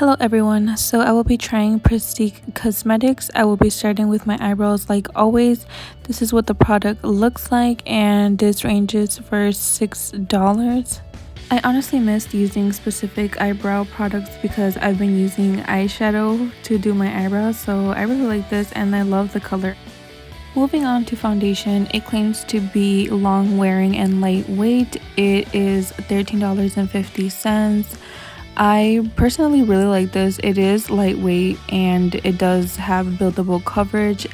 Hello everyone, so I will be trying Prestige Cosmetics. I will be starting with my eyebrows like always. This is what the product looks like and this ranges for $6. I honestly missed using specific eyebrow products because I've been using eyeshadow to do my eyebrows, so I really like this and I love the color. Moving on to foundation, it claims to be long wearing and lightweight. It is $13.50. I personally really like this. It is lightweight and it does have buildable coverage.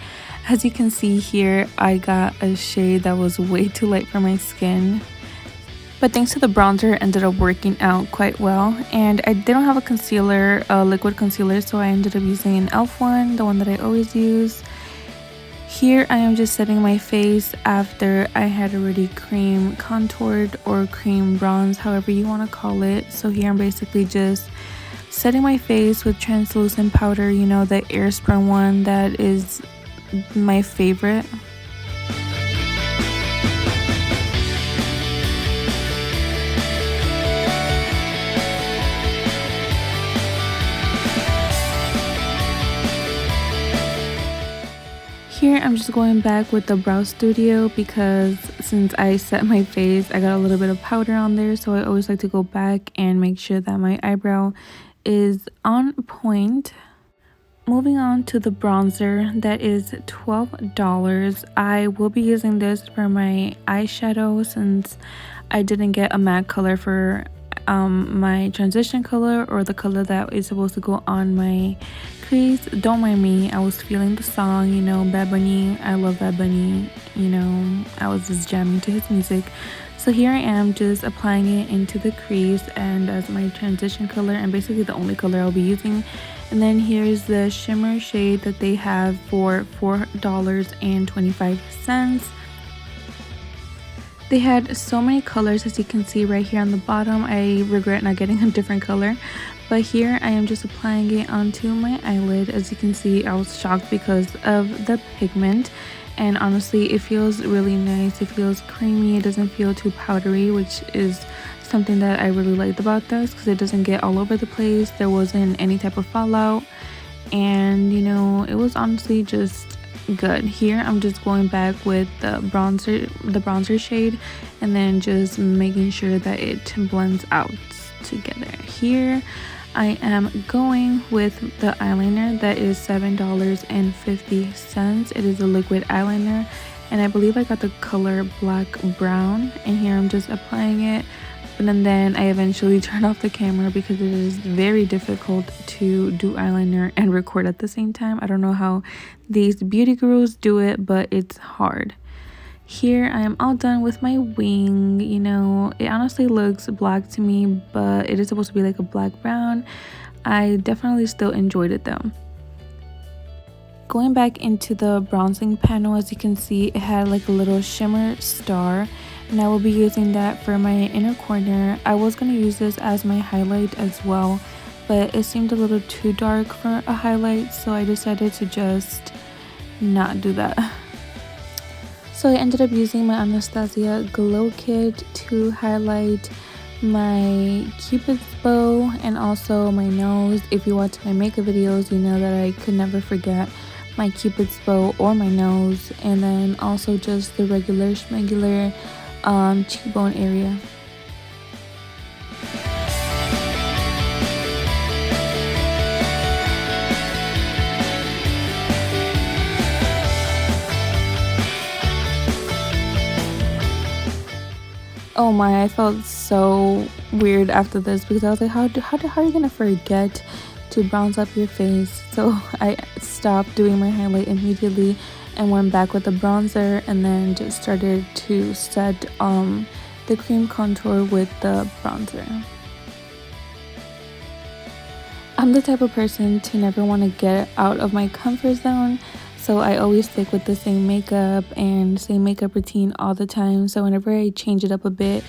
As you can see here, I got a shade that was way too light for my skin. But thanks to the bronzer, it ended up working out quite well. And I didn't have a concealer, a liquid concealer, so I ended up using an e.l.f. one, the one that I always use. Here I am just setting my face after I had already cream contoured or cream bronze, however you want to call it. So here I'm basically just setting my face with translucent powder, you know, the Airspray one that is my favorite. Here I'm just going back with the Brow Studio because since I set my face, I got a little bit of powder on there, so I always like to go back and make sure that my eyebrow is on point. Moving on to the bronzer, that is $12. I will be using this for my eyeshadow since I didn't get a matte color for my transition color or the color that is supposed to go on my crease. Don't mind me, I was feeling the song, you know, Bad Bunny. I love Bad Bunny, you know, I was just jamming to his music. So here I am just applying it into the crease and as my transition color and basically the only color I'll be using. And then here's the shimmer shade that they have for $4.25. They had so many colors, as you can see right here on the bottom. I regret not getting a different color, but here I am just applying it onto my eyelid. As you can see, I was shocked because of the pigment, and honestly it feels really nice. It feels creamy, it doesn't feel too powdery, which is something that I really liked about this because it doesn't get all over the place. There wasn't any type of fallout, and you know, it was honestly just good. Here I'm just going back with the bronzer shade and then just making sure that it blends out together. Here I am going with the eyeliner that is $7.50. It is a liquid eyeliner and I believe I got the color black brown, and here I'm just applying it. And then I eventually turned off the camera because it is very difficult to do eyeliner and record at the same time. I don't know how these beauty gurus do it, but it's hard. Here I am all done with my wing. You know, it honestly looks black to me, but it is supposed to be like a black brown. I definitely still enjoyed it though. Going back into the bronzing panel, as you can see, it had like a little shimmer star, and I will be using that for my inner corner. I was going to use this as my highlight as well, but it seemed a little too dark for a highlight, so I decided to just not do that. So I ended up using my Anastasia Glow Kit to highlight my cupid's bow and also my nose. If you watch my makeup videos, you know that I could never forget my cupid's bow or my nose, and then also just the regular schmegular cheekbone area. Oh my, I felt so weird after this because I was like, how are you gonna forget to bronze up your face? So I stopped doing my highlight immediately and went back with the bronzer and then just started to set the cream contour with the bronzer. I'm the type of person to never want to get out of my comfort zone, so I always stick with the same makeup and same makeup routine all the time. So whenever I change it up a bit,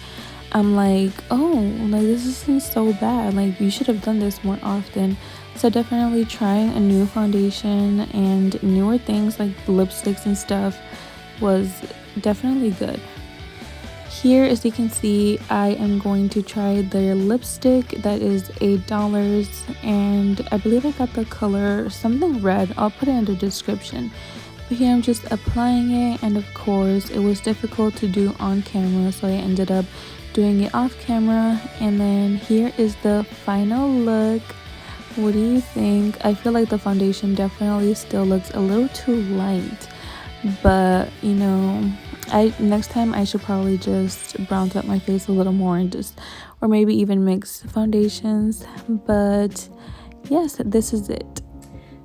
I'm like, oh, like this isn't so bad, like you should have done this more often. So definitely trying a new foundation and newer things like lipsticks and stuff was definitely good. here, as you can see, I am going to try their lipstick that is $8, and I believe I got the color something red. I'll put it in the description. But here I'm just applying it, and of course it was difficult to do on camera, so I ended up doing it off camera. And then here is the final look. What do you think? I feel like the foundation definitely still looks a little too light, but you know, next time I should probably just bronze up my face a little more and just, or maybe even mix foundations. But yes, this is it.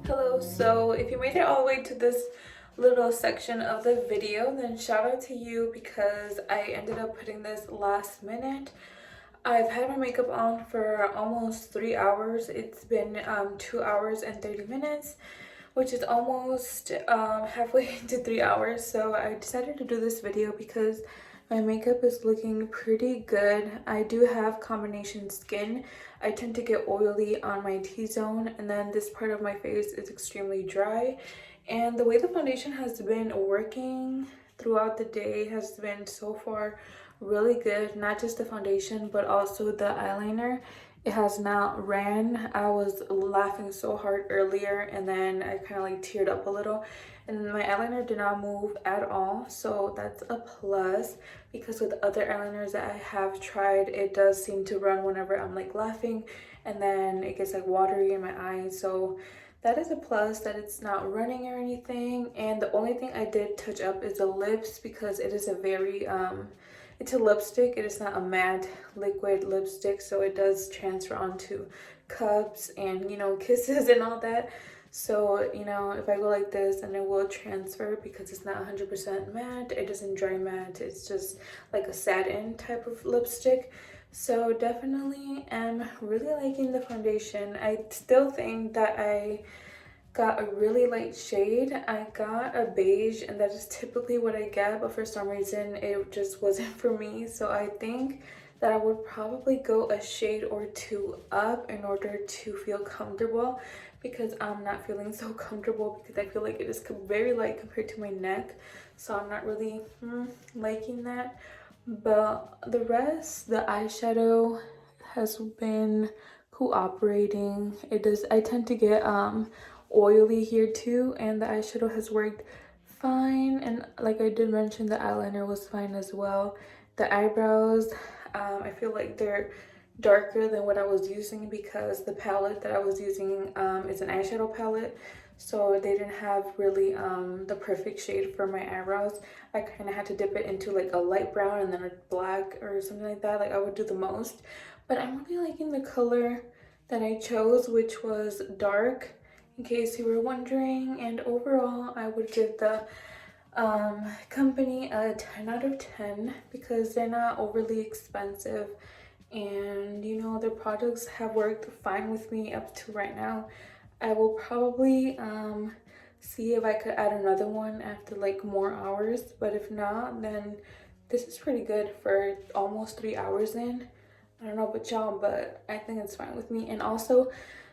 Hello, so if you made it all the way to this little section of the video, then shout out to you, because I ended up putting this last minute. I've had my makeup on for almost 3 hours. It's been 2 hours and 30 minutes, which is almost halfway into 3 hours. So I decided to do this video because my makeup is looking pretty good. I do have combination skin. I tend to get oily on my T-zone, and then this part of my face is extremely dry. And the way the foundation has been working throughout the day has been so far really good. Not just the foundation, but also the eyeliner. It has not ran. I was laughing so hard earlier, and then I kind of like teared up a little, and my eyeliner did not move at all. So that's a plus, because with other eyeliners that I have tried, it does seem to run whenever I'm like laughing, and then it gets like watery in my eyes. So that is a plus, that it's not running or anything. And the only thing I did touch up is the lips, because it is a very it's a lipstick. It is not a matte liquid lipstick, so it does transfer onto cups and, you know, kisses and all that. So, you know, if I go like this, and it will transfer, because it's not 100% matte. It doesn't dry matte. It's just like a satin type of lipstick. So definitely am really liking the foundation. I still think that I got a really light shade. I got a beige, and that is typically what I get, but for some reason it just wasn't for me. So I think that I would probably go a shade or two up in order to feel comfortable, because I'm not feeling so comfortable, because I feel like it is very light compared to my neck. So I'm not really liking that. But the rest, the eyeshadow has been cooperating. I tend to get oily here too, and the eyeshadow has worked fine. And like I did mention, the eyeliner was fine as well. The eyebrows, I feel like they're darker than what I was using, because the palette that I was using is an eyeshadow palette, so they didn't have really the perfect shade for my eyebrows. I kind of had to dip it into like a light brown and then a black or something like that. Like I would do the most. But I'm really liking the color that I chose, which was dark, in case you were wondering. And overall, I would give the company a 10 out of 10, because they're not overly expensive, and you know, their products have worked fine with me up to right now. I will probably see if I could add another one after like more hours, but if not, then this is pretty good for almost 3 hours in. I don't know about y'all, but I think it's fine with me. And also,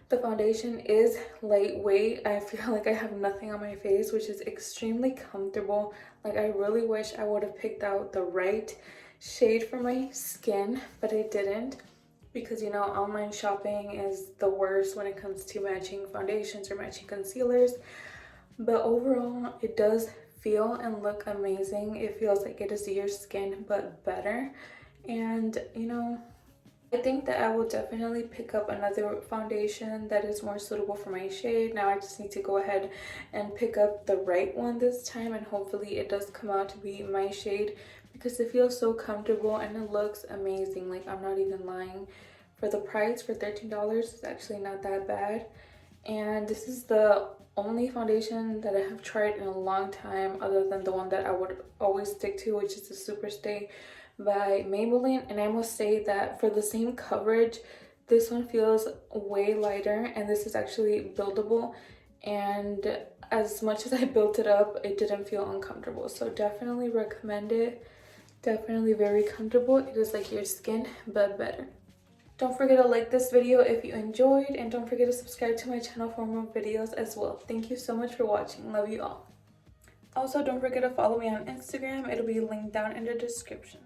the foundation is lightweight. I feel like I have nothing on my face, which is extremely comfortable. Like I really wish I would have picked out the right shade for my skin, but I didn't, because you know, online shopping is the worst when it comes to matching foundations or matching concealers. But overall, it does feel and look amazing. It feels like it is your skin, but better. And you know, I think that I will definitely pick up another foundation that is more suitable for my shade. Now I just need to go ahead and pick up the right one this time, and hopefully it does come out to be my shade, because it feels so comfortable and it looks amazing. Like I'm not even lying. For the price, for $13, it's actually not that bad. And this is the only foundation that I have tried in a long time, other than the one that I would always stick to, which is the Superstay by Maybelline. And I must say that for the same coverage, this one feels way lighter, and this is actually buildable, and as much as I built it up, it didn't feel uncomfortable. So definitely recommend it. Definitely very comfortable. It is like your skin, but better. Don't forget to like this video if you enjoyed, and don't forget to subscribe to my channel for more videos as well. Thank you so much for watching. Love you all. Also, don't forget to follow me on Instagram. It'll be linked down in the description.